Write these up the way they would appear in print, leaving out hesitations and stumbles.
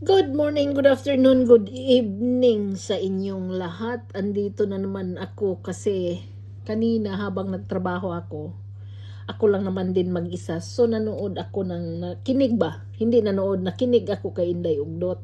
Good morning, good afternoon, good evening sa inyong lahat. Andito na naman ako kasi kanina habang nagtrabaho ako lang naman din mag-isa. So nanood ako nakinig ba? Hindi nanood, nakinig ako kay Inday Ugdot.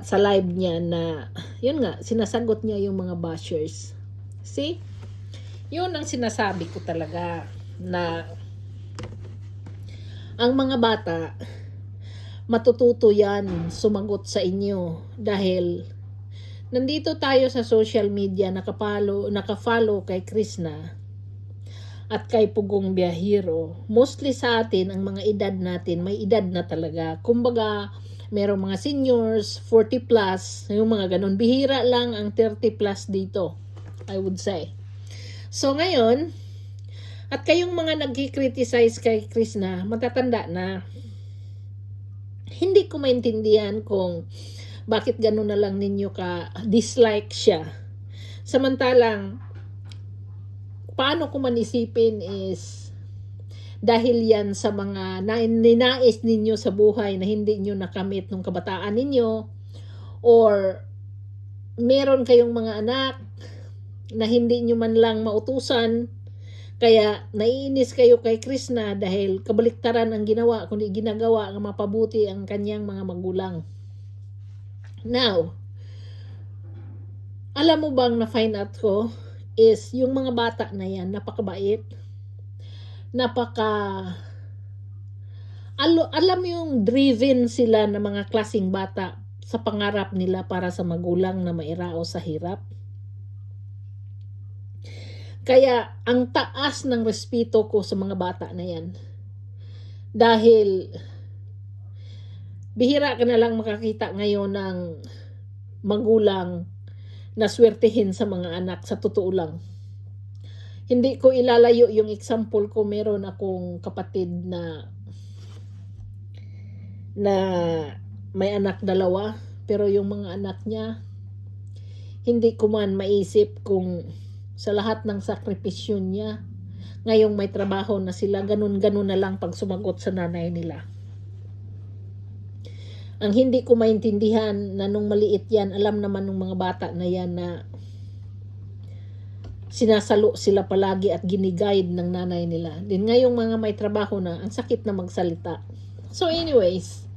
Sa live niya na, yun nga, sinasagot niya yung mga bashers. See? Yun ang sinasabi ko talaga na ang mga bata matututo yan sumagot sa inyo dahil nandito tayo sa social media nakafollow kay Krishna at kay Pugong Biyahero. Mostly sa atin, ang mga edad natin, may edad na talaga. Kumbaga, merong mga seniors, 40 plus, yung mga ganun. Bihira lang ang 30 plus dito, I would say. So ngayon, at kayong mga nagki-criticize kay Krishna, matatanda na. Hindi ko maintindihan kung bakit gano'n na lang ninyo ka dislike siya. Samantalang, paano ko manisipin is dahil yan sa mga ninais ninyo sa buhay na hindi nyo nakamit nung kabataan ninyo, or meron kayong mga anak na hindi nyo man lang mautusan, kaya naiinis kayo kay Krishna dahil kabaliktaran ang ginawa, kundi ginagawa ang mapabuti ang kanyang mga magulang. Now, alam mo bang na-find out ko is yung mga bata na yan, napakabait, alam yung driven sila na mga klaseng bata sa pangarap nila para sa magulang na mairao sa hirap. Kaya ang taas ng respeto ko sa mga bata na yan. Dahil bihira ka na lang makakita ngayon ng magulang na swertihin sa mga anak, sa totoo lang. Hindi ko ilalayo yung example ko. Meron akong kapatid na may anak dalawa, pero yung mga anak niya, hindi ko man maisip kung sa lahat ng sakripisyo niya, ngayong may trabaho na sila, ganun-ganun na lang pag sumagot sa nanay nila. Ang hindi ko maintindihan na nung maliit yan, alam naman ng mga bata na yan na sinasalo sila palagi at giniguide ng nanay nila. Din ngayong mga may trabaho na, ang sakit na magsalita. So anyways,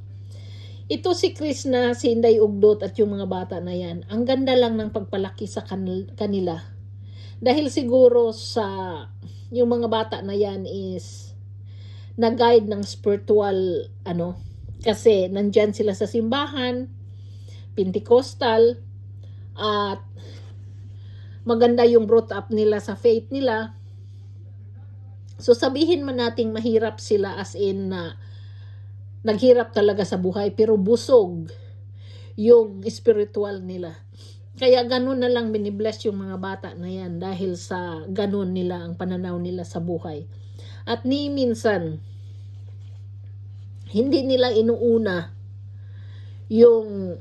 ito si Krishna, si Inday Ugdot at yung mga bata na yan, ang ganda lang ng pagpalaki sa kanila. Dahil siguro sa yung mga bata na yan is na-guide ng spiritual kasi nandyan sila sa simbahan, Pentecostal, at maganda yung brought up nila sa faith nila. So sabihin man nating mahirap sila as in na naghirap talaga sa buhay pero busog yung spiritual nila. Kaya ganun na lang binibless yung mga bata na yan dahil sa ganun nila ang pananaw nila sa buhay. At ni minsan, hindi nila inuuna yung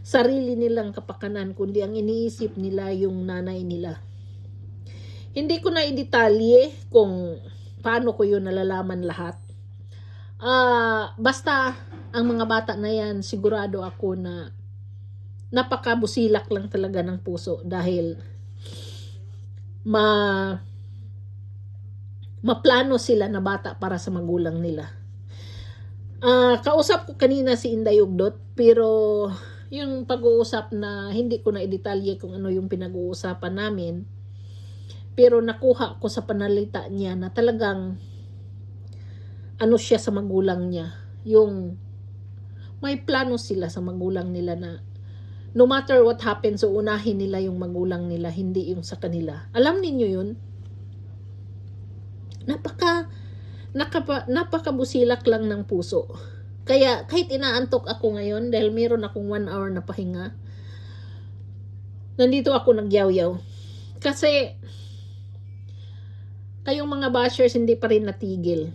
sarili nilang kapakanan, kundi ang iniisip nila yung nanay nila. Hindi ko na i-detalye kung paano ko yun nalalaman lahat. Basta ang mga bata na yan, sigurado ako na napakabusilak lang talaga ng puso dahil maplano sila na bata para sa magulang nila. Kausap ko kanina si Inday Ugdot, pero yung pag-uusap na hindi ko na i-detalye kung ano yung pinag-uusapan namin, pero nakuha ko sa panalita niya na talagang siya sa magulang niya, yung may plano sila sa magulang nila na no matter what happens, so unahin nila yung magulang nila, hindi yung sa kanila. Alam ninyo yun? Napakabusilak lang ng puso. Kaya kahit inaantok ako ngayon dahil meron akong 1 hour na pahinga, nandito ako nagyaw-yaw. Kasi kayong mga bashers hindi pa rin natigil.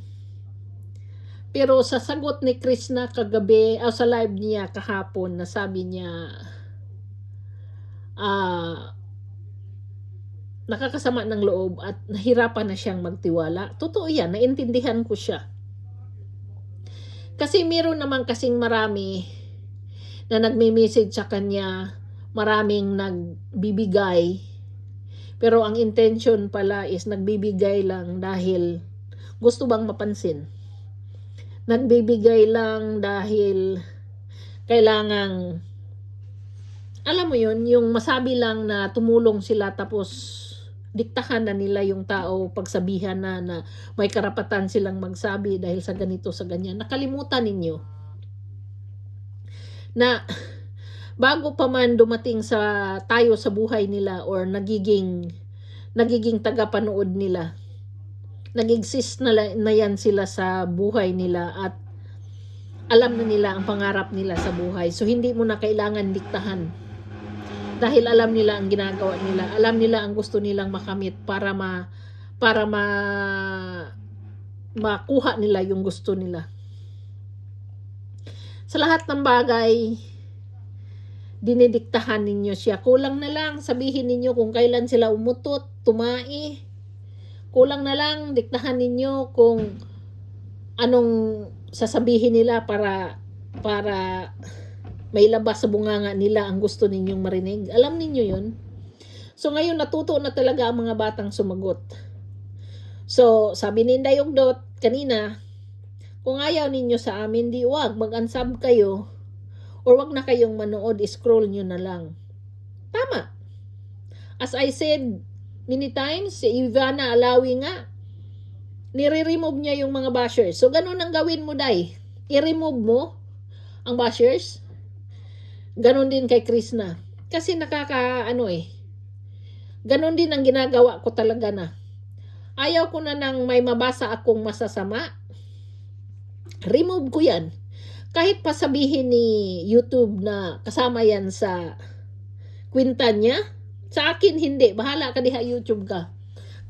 Pero sa sagot ni Krishna kagabi, sa live niya kahapon, na sabi niya, nakakasama ng loob at nahirapan na siyang magtiwala. Totoo yan, naintindihan ko siya. Kasi meron naman kasing marami na nagme-message sa kanya, maraming nagbibigay, pero ang intention pala is nagbibigay lang dahil gusto bang mapansin. Nagbibigay lang dahil kailangang, alam mo yun, yung masabi lang na tumulong sila tapos diktahan na nila yung tao, pagsabihan na may karapatan silang magsabi dahil sa ganito, sa ganyan. Nakalimutan ninyo na bago pa man dumating tayo sa buhay nila or nagiging tagapanood nila, nag-exist na yan sila sa buhay nila at alam na nila ang pangarap nila sa buhay. So hindi mo na kailangan diktahan. Dahil alam nila ang ginagawa nila, alam nila ang gusto nilang makamit para makuha nila yung gusto nila. Sa lahat ng bagay, dinidiktahan ninyo siya. Kulang na lang sabihin ninyo kung kailan sila umutot, tumai. Kulang na lang diktahan ninyo kung anong sasabihin nila para may labas sa bunganga nila ang gusto ninyong marinig. Alam ninyo yun? So ngayon natuto na talaga ang mga batang sumagot. So sabi ni Inday Ugdot kanina, kung ayaw ninyo sa amin, di wag, mag-unsub kayo or wag na kayong manood, scroll nyo na lang. Tama. As I said many times, si Ivana Alawi nga, nire-remove niya yung mga bashers. So ganun ang gawin mo, Day. I-remove mo ang bashers. Ganon din kay Krishna. Kasi ganon din ang ginagawa ko talaga na. Ayaw ko na nang may mabasa akong masasama. Remove ko yan. Kahit pa sabihin ni YouTube na kasama yan sa kwenta niya, sa akin hindi. Bahala ka diha YouTube ka.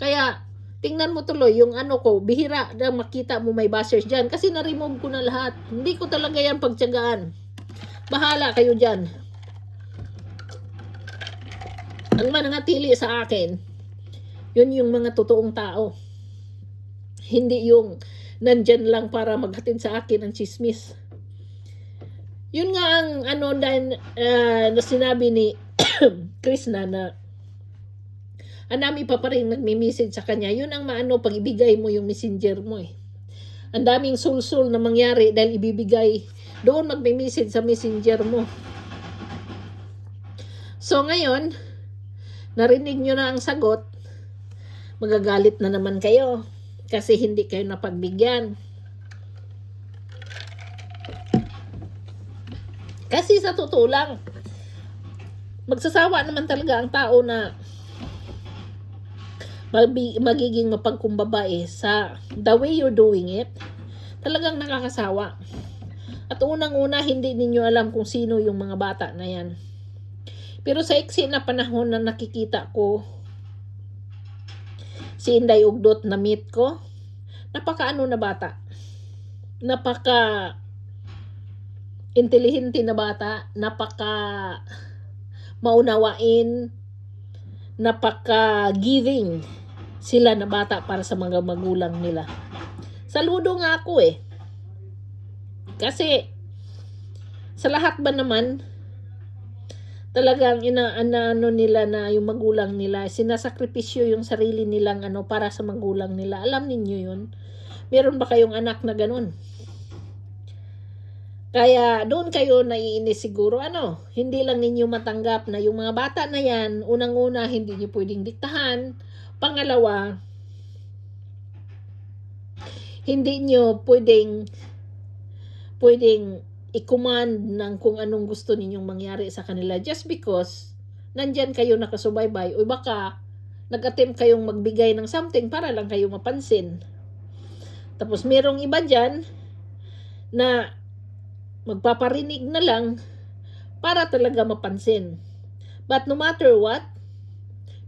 Kaya tingnan mo tuloy yung ko, bihira na makita mo may bashers dyan. Kasi na-remove ko na lahat. Hindi ko talaga yan pagtiyagaan. Bahala kayo dyan. Ang mananatili sa akin, yun yung mga totoong tao. Hindi yung nandyan lang para maghatid sa akin ang chismis. Yun nga ang na sinabi ni Krishna na anami pa rin nagme-message sa kanya. Yun ang pag ibigay mo yung messenger mo eh. Ang daming sul-sul na mangyari dahil ibibigay doon magme-message sa messenger mo. So ngayon, narinig nyo na ang sagot, magagalit na naman kayo kasi hindi kayo napagbigyan. Kasi sa totoo lang, magsasawa naman talaga ang tao na magiging mapagkumbaba sa the way you're doing it. Talagang nakakasawa. At unang-una, hindi ninyo alam kung sino yung mga bata na yan. Pero sa iksi na panahon na nakikita ko si Inday Ugdot na meet ko, napaka-ano na bata. Napaka intelihente na bata, napaka maunawain, napaka giving sila na bata para sa mga magulang nila. Saludo nga ako eh. Kasi sa lahat ba naman talagang inaano nila na yung magulang nila, sinasakripisyo yung sarili nilang para sa magulang nila. Alam niyo yun? Meron ba kayong anak na ganun? Kaya doon kayo naiinis siguro. Hindi lang ninyo matanggap na yung mga bata na yan, unang-una hindi niyo pwedeng diktahan. Pangalawa, hindi niyo pwedeng i-command ng kung anong gusto ninyong mangyari sa kanila just because nandyan kayo nakasubaybay o baka nag-attempt kayong magbigay ng something para lang kayo mapansin. Tapos merong iba dyan na magpaparinig na lang para talaga mapansin. But no matter what,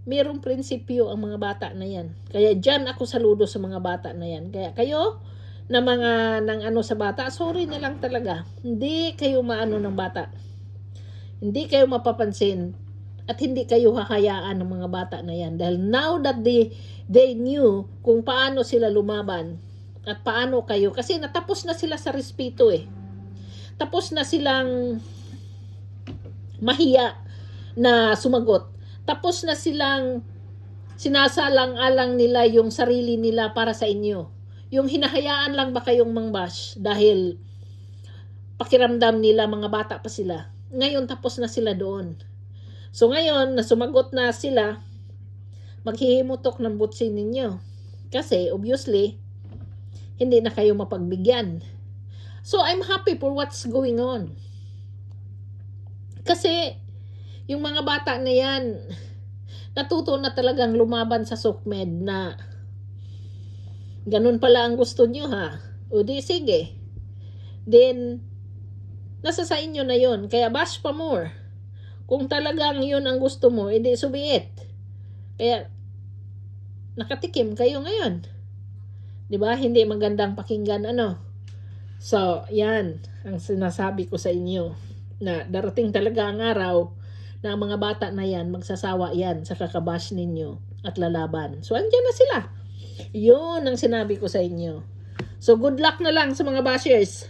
merong prinsipyo ang mga bata na yan. Kaya dyan ako saludo sa mga bata na yan. Kaya kayo na mga sa bata, sorry na lang talaga. Hindi kayo maano ng bata. Hindi kayo mapapansin at hindi kayo hahayaan ng mga bata na yan. Dahil now that they knew kung paano sila lumaban, at paano kayo. Kasi natapos na sila sa respeto eh. Tapos na silang mahiya na sumagot. Tapos na silang sinasalang-alang nila yung sarili nila para sa inyo. Yung hinahayaan lang ba kayong mangbash dahil pakiramdam nila mga bata pa sila. Ngayon tapos na sila doon. So ngayon na sumagot na sila, maghihimutok ng butsin ninyo. Kasi obviously, hindi na kayo mapagbigyan. So I'm happy for what's going on. Kasi yung mga bata na yan, natuto na talagang lumaban sa SOCMED na ganun pala ang gusto nyo ha. O di sige. Then, nasa sa inyo na yon. Kaya bash pa more. Kung talagang yun ang gusto mo, edi subiit. Kaya, nakatikim kayo ngayon. Diba? Hindi magandang pakinggan ano. So, yan ang sinasabi ko sa inyo. Na darating talaga ang araw na ang mga bata na yan, magsasawa yan sa kakabash ninyo at lalaban. So, andyan na sila. Yun ang sinabi ko sa inyo. So, good luck na lang sa mga bashers.